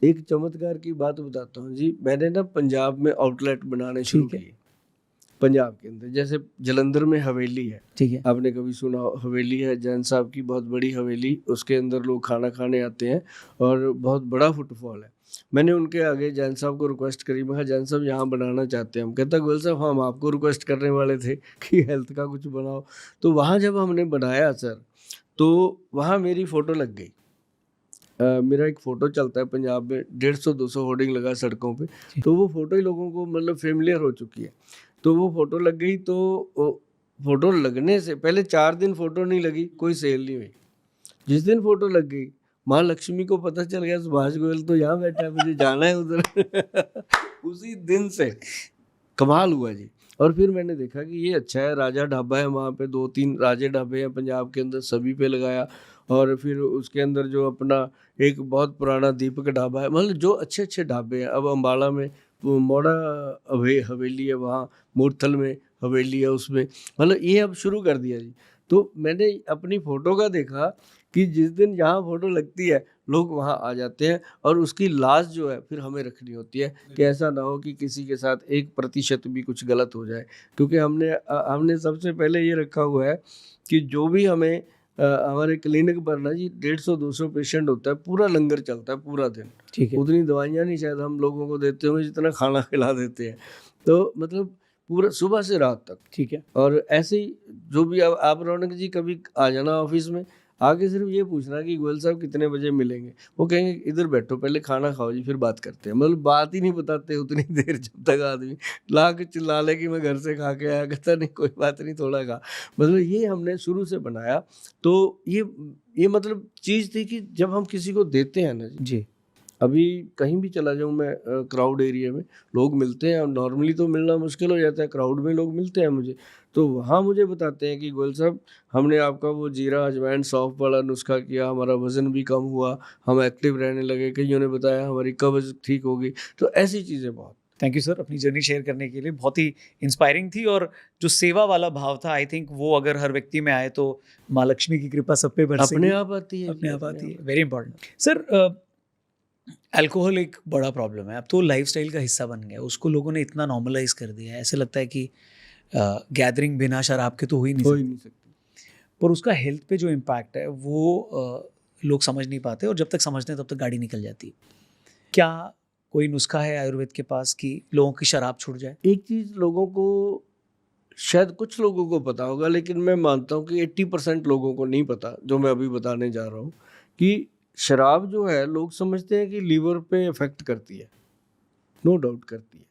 एक चमत्कार की बात बताता हूँ जी। मैंने ना पंजाब में आउटलेट बनाने शुरू ठीक है। किए। पंजाब के अंदर जैसे जलंधर में हवेली है, ठीक है। आपने कभी सुना हो, हवेली है जैन साहब की बहुत बड़ी हवेली, उसके अंदर लोग खाना खाने आते हैं और बहुत बड़ा फुटफॉल है। मैंने उनके आगे जैन साहब को रिक्वेस्ट करी, मैं कहा जैन साहब यहाँ बनाना चाहते हैं हम। कहता गोयल साहब हम आपको रिक्वेस्ट करने वाले थे कि हेल्थ का कुछ बनाओ। तो वहाँ जब हमने बनाया सर, तो वहाँ मेरी फ़ोटो लग गई। मेरा एक फ़ोटो चलता है पंजाब में, 150-200 होर्डिंग लगा है सड़कों पे, जी। तो वो फ़ोटो ही लोगों को मतलब फ़ेमिलियर हो चुकी है। तो वो फ़ोटो लग गई, तो वो फ़ोटो लगने से पहले 4 दिन फ़ोटो नहीं लगी, कोई सेल नहीं हुई। जिस दिन फ़ोटो लग गई, माँ लक्ष्मी को पता चल गया सुभाष गोयल तो यहाँ बैठा है, मुझे जाना है उधर। उसी दिन से कमाल हुआ जी। और फिर मैंने देखा कि ये अच्छा है, राजा ढाबा है वहाँ पे, 2-3 राजे ढाबे हैं पंजाब के अंदर, सभी पे लगाया। और फिर उसके अंदर जो अपना एक बहुत पुराना दीपक ढाबा है, मतलब जो अच्छे-अच्छे ढाबे हैं। अब अम्बाला में वो मोड़ा हवेली है, वहाँ मूरथल में हवेली है, उसमें मतलब ये अब शुरू कर दिया जी। तो मैंने अपनी फ़ोटो का देखा कि जिस दिन जहाँ फ़ोटो लगती है, लोग वहाँ आ जाते हैं, और उसकी लाज जो है फिर हमें रखनी होती है कि ऐसा ना हो कि किसी के साथ 1% भी कुछ गलत हो जाए। क्योंकि हमने सबसे पहले ये रखा हुआ है कि जो भी हमें हमारे क्लिनिक पर ना जी 150-200 पेशेंट होता है, पूरा लंगर चलता है पूरा दिन। ठीक है। उतनी दवाइयाँ नहीं शायद हम लोगों को देते होंगे जितना खाना खिला देते हैं। तो मतलब पूरा सुबह से रात तक। ठीक है। और ऐसे ही जो भी आप रौनक जी कभी आ जाना ऑफिस में, आके सिर्फ ये पूछना कि गोयल साहब कितने बजे मिलेंगे। वो कहेंगे इधर बैठो पहले खाना खाओ जी, फिर बात करते हैं। मतलब बात ही नहीं बताते उतनी देर, जब तक आदमी ला के चिल्ला ले कि मैं घर से खा के आया, कहता नहीं कोई बात नहीं थोड़ा खा। मतलब ये हमने शुरू से बनाया। तो ये मतलब चीज़ थी कि जब हम किसी को देते हैं ना जी, जी। अभी कहीं भी चला जाऊँ मैं, क्राउड एरिया में लोग मिलते हैं, और नॉर्मली तो मिलना मुश्किल हो जाता है, क्राउड में लोग मिलते हैं मुझे, तो वहाँ मुझे बताते हैं कि गोयल साहब हमने आपका वो जीरा अजवाइन सौंफ वाला नुस्खा किया, हमारा वज़न भी कम हुआ, हम एक्टिव रहने लगे, कईयों ने बताया हमारी कब्ज़ ठीक हो गई। तो ऐसी चीज़ें बहुत। थैंक यू सर, अपनी जर्नी शेयर करने के लिए। बहुत ही इंस्पायरिंग थी, और जो सेवा वाला भाव था, आई थिंक वो अगर हर व्यक्ति में आए तो माँ लक्ष्मी की कृपा सब पे अपने बरसेगी। आप आती है जी, अपने आप अपने आती है। आप वेरी आती है। Important sir. अल्कोहल एक बड़ा प्रॉब्लम है, अब तो लाइफस्टाइल का हिस्सा बन गया, उसको लोगों ने इतना नॉर्मलाइज कर दिया है, ऐसे लगता है कि गैदरिंग बिना शराब के तो हो ही नहीं हो ही सकती। नहीं सकती। पर उसका हेल्थ पे जो इम्पैक्ट है वो लोग समझ नहीं पाते, और जब तक समझते हैं तब तक गाड़ी निकल जाती है। क्या कोई नुस्खा है आयुर्वेद के पास कि लोगों की शराब छूट जाए? एक चीज़ लोगों को, शायद कुछ लोगों को पता होगा, लेकिन मैं मानता हूँ कि 80% लोगों को नहीं पता, जो मैं अभी बताने जा रहा हूँ, कि शराब जो है लोग समझते हैं कि लीवर पे इफ़ेक्ट करती है, नो डाउट करती है।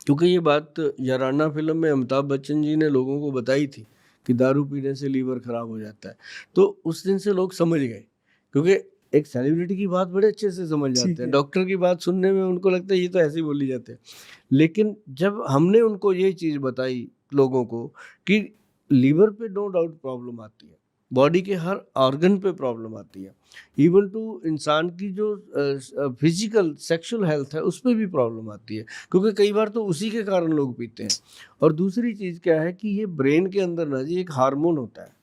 क्योंकि ये बात याराना फ़िल्म में अमिताभ बच्चन जी ने लोगों को बताई थी कि दारू पीने से लीवर ख़राब हो जाता है। तो उस दिन से लोग समझ गए, क्योंकि एक सेलिब्रिटी की बात बड़े अच्छे से समझ ठीक जाते हैं, है। डॉक्टर की बात सुनने में उनको लगता है ये तो ऐसे ही बोली जाते हैं। लेकिन जब हमने उनको ये चीज़ बताई लोगों को कि लीवर पे नो डाउट प्रॉब्लम आती है, बॉडी के हर ऑर्गन पे प्रॉब्लम आती है, इवन टू इंसान की जो फिजिकल सेक्सुअल हेल्थ है उस पे भी प्रॉब्लम आती है, क्योंकि कई बार तो उसी के कारण लोग पीते हैं। और दूसरी चीज़ क्या है कि ये ब्रेन के अंदर ना जी एक हार्मोन होता है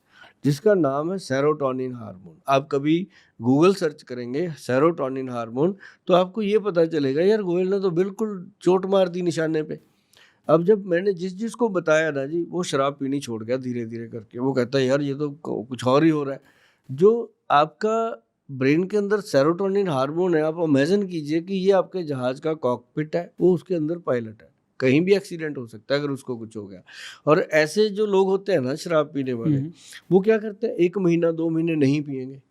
जिसका नाम है सेरोटोनिन हार्मोन। आप कभी गूगल सर्च करेंगे सेरोटोनिन हार्मोन, तो आपको ये पता चलेगा यार गोयल ने तो बिल्कुल चोट मार दी निशाने पे। अब जब मैंने जिस को बताया ना जी, वो शराब पीनी छोड़ गया धीरे-धीरे करके। वो कहता है यार ये तो क कुछ और ही हो रहा है। जो आपका ब्रेन के अंदर सेरोटोनिन हार्मोन है, आप इमेजिन कीजिए कि ये आपके जहाज़ का कॉकपिट है, वो उसके अंदर पायलट है। कहीं भी एक्सीडेंट हो सकता है अगर उसको कुछ हो गया। और ऐसे जो लोग होते हैं ना शराब पीने वाले, हुँ। वो क्या करते हैं 1 महीना 2 महीने नहीं पिएँगे,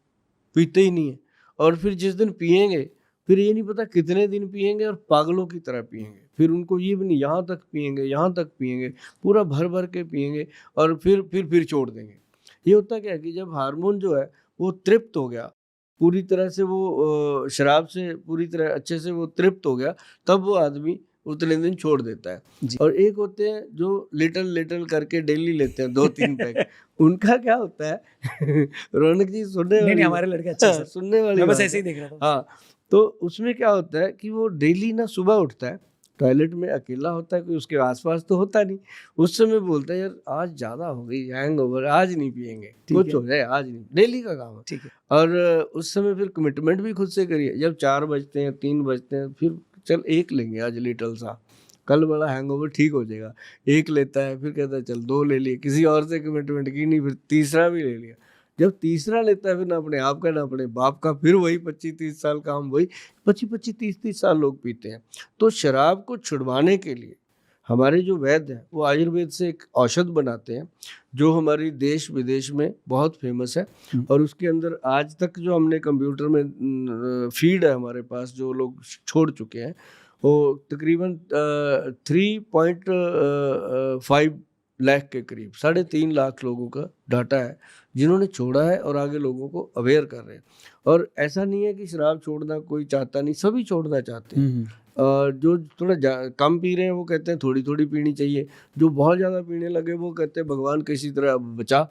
पीते ही नहीं है। और फिर जिस दिन पिएँगे, फिर ये नहीं पता कितने दिन पिएँगे और पागलों की तरह पिएँगे। फिर उनको ये भी नहीं, यहाँ तक पिएँगे, यहाँ तक पिएँगे, पूरा भर-भर के पिएँगे, और फिर छोड़ देंगे। ये होता क्या है कि जब हार्मोन जो है वो तृप्त हो गया, पूरी तरह से वो शराब से पूरी तरह अच्छे से वो तृप्त हो गया, तब वो आदमी उतने दिन छोड़ देता है। जी। और एक होते हैं जो लिटल-लिटल करके डेली लेते हैं 2-3 पैक, उनका क्या होता है रौनक जी सुनने नहीं, नहीं, वाली हमारे लड़के अच्छे हैं सर। सुनने वाली मैं बस बात ऐसे है। ही देख रहा था। हाँ, तो उसमें क्या होता है कि वो डेली ना सुबह उठता है, टॉयलेट में अकेला होता है, कोई उसके आसपास तो होता नहीं। उस समय बोलता है यार आज ज़्यादा हो गई हैंगओवर, आज नहीं पिएंगे, ठीक कुछ है। हो जाए आज नहीं, डेली का काम है। ठीक है। और उस समय फिर कमिटमेंट भी खुद से करिए, जब 4 बजते हैं 3 बजते हैं फिर चल एक लेंगे आज लिटल सा, कल बड़ा हैंगओवर ठीक हो जाएगा। एक लेता है फिर कहता है चल 2 ले लिए, किसी और से कमिटमेंट की नहीं, फिर तीसरा भी ले लिया। जब तीसरा लेता है फिर ना अपने आप का ना अपने बाप का, फिर वही 25-30 साल का हम वही 25-25 30-30 साल लोग पीते हैं। तो शराब को छुड़वाने के लिए हमारे जो वैद्य हैं वो आयुर्वेद से एक औषध बनाते हैं जो हमारी देश विदेश में बहुत फेमस है। और उसके अंदर आज तक जो हमने कंप्यूटर में फीड है हमारे पास, जो लोग छोड़ चुके हैं, वो तकरीबन 3.5 लाख के करीब, 3.5 लाख लोगों का डाटा है जिन्होंने छोड़ा है और आगे लोगों को अवेयर कर रहे हैं। और ऐसा नहीं है कि शराब छोड़ना कोई चाहता नहीं, सभी छोड़ना चाहते हैं। जो थोड़ा कम पी रहे हैं वो कहते हैं थोड़ी थोड़ी पीनी चाहिए, जो बहुत ज़्यादा पीने लगे वो कहते हैं भगवान किसी तरह अब बचा।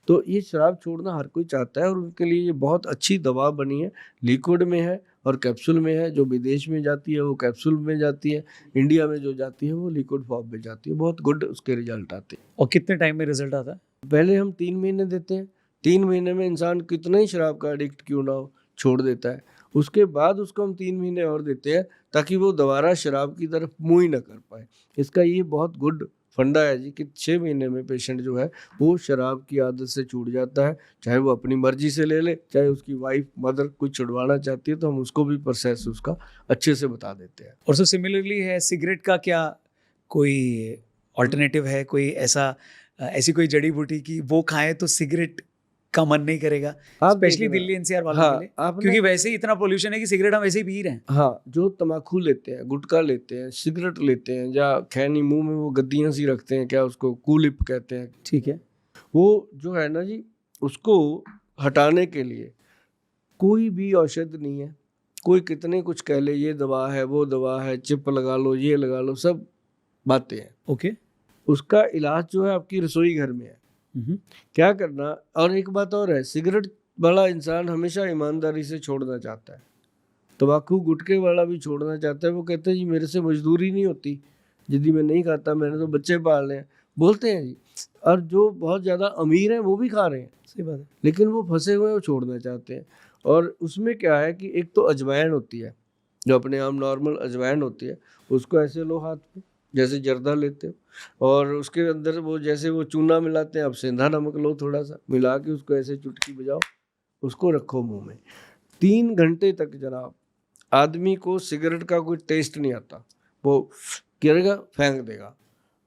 तो ये शराब छोड़ना हर कोई चाहता है और उनके लिए ये बहुत अच्छी दवा बनी है। लिक्विड में है और कैप्सूल में है, जो विदेश में जाती है वो कैप्सूल में जाती है, इंडिया में जो जाती है वो लिक्विड फॉर्म में जाती है। बहुत गुड उसके रिजल्ट आते हैं। और कितने टाइम में रिजल्ट आता है? पहले हम 3 महीने देते हैं, 3 महीने में इंसान कितना ही शराब का एडिक्ट क्यों ना हो छोड़ देता है। उसके बाद उसको हम 3 महीने और देते हैं ताकि वो दोबारा शराब की तरफ मुँह ही ना कर पाए। इसका ये बहुत गुड फंडा है जी कि 6 महीने में पेशेंट जो है वो शराब की आदत से छूट जाता है। चाहे वो अपनी मर्जी से ले ले, चाहे उसकी वाइफ मदर कुछ छुड़वाना चाहती है तो हम उसको भी प्रोसेस उसका अच्छे से बता देते हैं। और सिमिलरली है सिगरेट का क्या कोई ऑल्टरनेटिव है, कोई ऐसी कोई जड़ी बूटी की वो खाएं तो सिगरेट का मन नहीं करेगा, आप स्पेशली देखना, दिल्ली एनसीआर वालों हाँ, के लिए, आपने- क्योंकि वैसे ही इतना पोल्यूशन है कि सिगरेट हम वैसे ही पी रहे हैं। हाँ, जो तम्बाकू लेते हैं, गुटखा लेते हैं, सिगरेट लेते हैं, या खैनी मुंह में वो गद्दियाँ सी रखते हैं, क्या उसको कूलिप कहते हैं, ठीक है। वो जो है ना जी, उसको हटाने के लिए कोई भी औषध नहीं है। कोई कितने कुछ कह ले, ये दवा है वो दवा है, चिप लगा लो ये लगा लो, सब बातें हैं। ओके। उसका इलाज जो है आपकी रसोई घर में है। क्या करना। और एक बात और है, सिगरेट वाला इंसान हमेशा ईमानदारी से छोड़ना चाहता है, तम्बाकू गुटखे वाला भी छोड़ना चाहता है। वो कहते हैं जी मेरे से मजदूरी नहीं होती, यदि मैं नहीं खाता, मैंने तो बच्चे पालने हैं, बोलते हैं जी। और जो बहुत ज़्यादा अमीर हैं वो भी खा रहे हैं, सही बात है। लेकिन वो फंसे हुए हैं, वो छोड़ना चाहते हैं। और उसमें क्या है कि एक तो अजवाइन होती है, जो अपने आप नॉर्मल अजवाइन होती है, उसको ऐसे लो हाथ में जैसे जर्दा लेते हो, और उसके अंदर वो जैसे वो चूना मिलाते हैं, अब सेंधा नमक लो थोड़ा सा मिला के उसको ऐसे चुटकी बजाओ, उसको रखो मुंह में 3 घंटे तक। जनाब, आदमी को सिगरेट का कोई टेस्ट नहीं आता, वो गिरेगा फेंक देगा,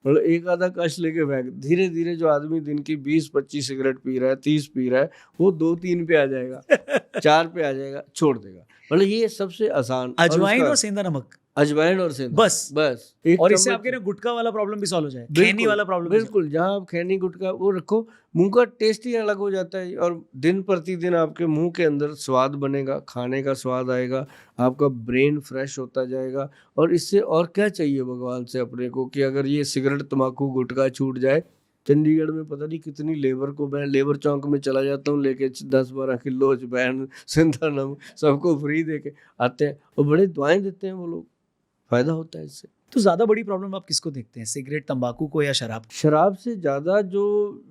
मतलब एक आधा कश लेके फेंक। धीरे धीरे जो आदमी दिन की 20-25 सिगरेट पी रहा है, 30 पी रहा है, वो 2-3 पे आ जाएगा, 4 पे आ जाएगा, छोड़ देगा। मतलब ये सबसे आसान। अजवाइन और सेंधा नमक, अजवाइन और सेंधा बस एक और इससे चम्मच- आपके ना गुटखा वाला प्रॉब्लम भी सॉल्व हो जाए, बिल्कुल, खैनी वाला प्रॉब्लम भी बिल्कुल, जहाँ आप खैनी गुटखा वो रखो, मुंह का टेस्ट ही अलग हो जाता है। और दिन प्रतिदिन आपके मुंह के अंदर स्वाद बनेगा, खाने का स्वाद आएगा, आपका ब्रेन फ्रेश होता जाएगा। और इससे और क्या चाहिए भगवान से अपने को, कि अगर ये सिगरेट तम्बाकू गुटखा छूट जाए। चंडीगढ़ में पता नहीं कितनी लेबर को, मैं लेबर चौक में चला जाता हूँ लेके 10-12 किलो अजवाइन, सेंधा नमक, सबको फ्री दे के आते हैं, और बड़े दुआएं देते हैं वो लोग, फायदा होता है इससे। तो ज़्यादा बड़ी प्रॉब्लम आप किसको देखते हैं, सिगरेट तंबाकू को या शराब को? शराब से ज़्यादा जो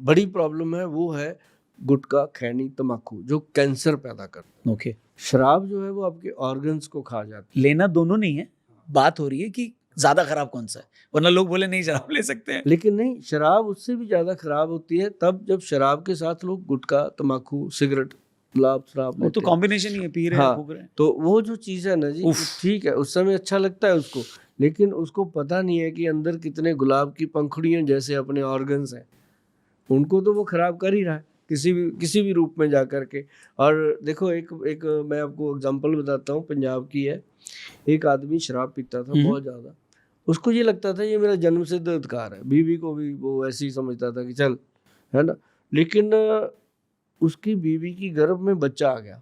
बड़ी प्रॉब्लम है वो है गुटखा, खैनी, तम्बाकू, जो कैंसर पैदा करता है। ओके। शराब जो है वो आपके ऑर्गन्स को खा जाती लेना दोनों नहीं है, बात हो रही है कि ज़्यादा खराब कौन सा है, वरना लोग बोले नहीं शराब ले सकते हैं। है, लेकिन नहीं, शराब उससे भी ज़्यादा खराब होती है तब जब शराब के साथ लोग गुटखा, तम्बाकू, सिगरेट, गुलाब शराब वो तो लेते हैं। कॉम्बिनेशन ही है, पी रहे हैं, हाँ, फूक रहे हैं। तो वो जो चीज़ है ना जी, उफ। ठीक है उस समय अच्छा लगता है उसको, लेकिन उसको पता नहीं है कि अंदर कितने गुलाब की पंखुड़ियों जैसे अपने ऑर्गन्स हैं, उनको तो वो खराब कर ही रहा है किसी भी रूप में जा कर के। और देखो, एक मैं आपको एग्जांपल बताता हूँ, पंजाब की है। एक आदमी शराब पीता था बहुत ज़्यादा, उसको ये लगता था ये मेरा जन्मसिद्ध अधिकार है, बीवी को भी वो ऐसे ही समझता था कि चल, है ना। लेकिन उसकी बीवी की गर्भ में बच्चा आ गया,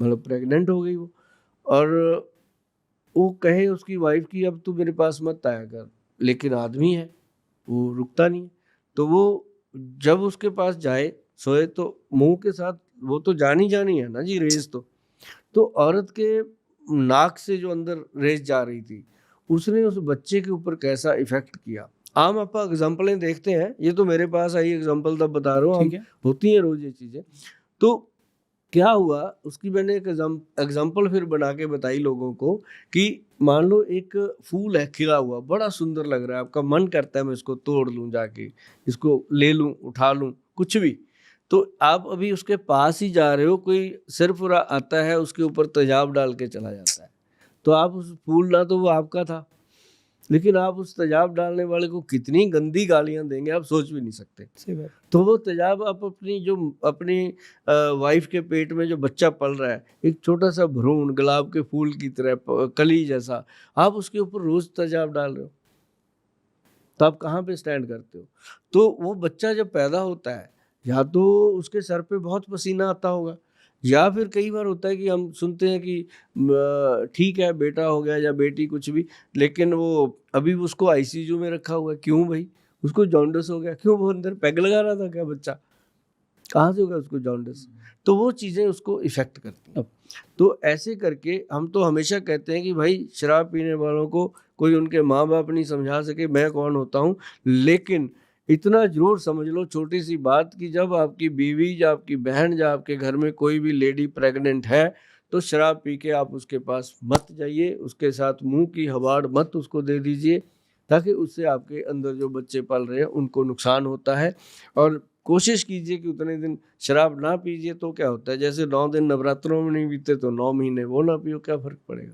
मतलब प्रेग्नेंट हो गई वो, और वो कहे उसकी वाइफ की अब तू मेरे पास मत आया कर, लेकिन आदमी है वो रुकता नहीं। तो वो जब उसके पास जाए सोए तो मुंह के साथ, वो तो जानी जानी है ना जी रेस, तो औरत के नाक से जो अंदर रेस जा रही थी उसने उस बच्चे के ऊपर कैसा इफेक्ट किया। आम आप एग्जाम्पलें देखते हैं, ये तो मेरे पास आई एग्जाम्पल तब बता रहा हूँ, ठीक है। होती हैं रोज ये चीज़ें। तो क्या हुआ, उसकी मैंने एक एग्जाम्पल फिर बना के बताई लोगों को कि मान लो एक फूल है खिला हुआ, बड़ा सुंदर लग रहा है, आपका मन करता है मैं इसको तोड़ लूं, जाके इसको ले लूं, उठा लूं, कुछ भी। तो आप अभी उसके पास ही जा रहे हो, कोई सरफरा आता है उसके ऊपर तेजाब डाल के चला जाता है, तो आप उस फूल ना तो वो आपका था, लेकिन आप उस तेजाब डालने वाले को कितनी गंदी गालियां देंगे आप सोच भी नहीं सकते। सही बात। तो वो तेजाब आप अपनी वाइफ के पेट में जो बच्चा पल रहा है, एक छोटा सा भ्रूण गुलाब के फूल की तरह कली जैसा, आप उसके ऊपर रोज तेजाब डाल रहे हो, तो आप कहाँ पे स्टैंड करते हो? तो वो बच्चा जब पैदा होता है, या तो उसके सर पे बहुत पसीना आता होगा, या फिर कई बार होता है कि हम सुनते हैं कि ठीक है बेटा हो गया या बेटी कुछ भी, लेकिन वो अभी उसको आईसीयू में रखा हुआ है। क्यों भाई? उसको जॉन्डिस हो गया। क्यों? वो अंदर पैग लगा रहा था क्या बच्चा? कहाँ से होगा उसको जॉन्डिस? तो वो चीज़ें उसको इफ़ेक्ट करती हैं। तो ऐसे करके हम तो हमेशा कहते हैं कि भाई शराब पीने वालों को कोई उनके माँ-बाप नहीं समझा सके, मैं कौन होता हूँ। लेकिन इतना ज़रूर समझ लो, छोटी सी बात, कि जब आपकी बीवी या आपकी बहन या आपके घर में कोई भी लेडी प्रेग्नेंट है, तो शराब पी के आप उसके पास मत जाइए, उसके साथ मुँह की हवाड़ मत उसको दे दीजिए, ताकि उससे आपके अंदर जो बच्चे पल रहे हैं उनको नुकसान होता है। और कोशिश कीजिए कि उतने दिन शराब ना पीजिए, तो क्या होता है, जैसे 9 दिन नवरात्रों में नहीं पीते तो 9 महीने वो ना पियो, क्या फ़र्क पड़ेगा?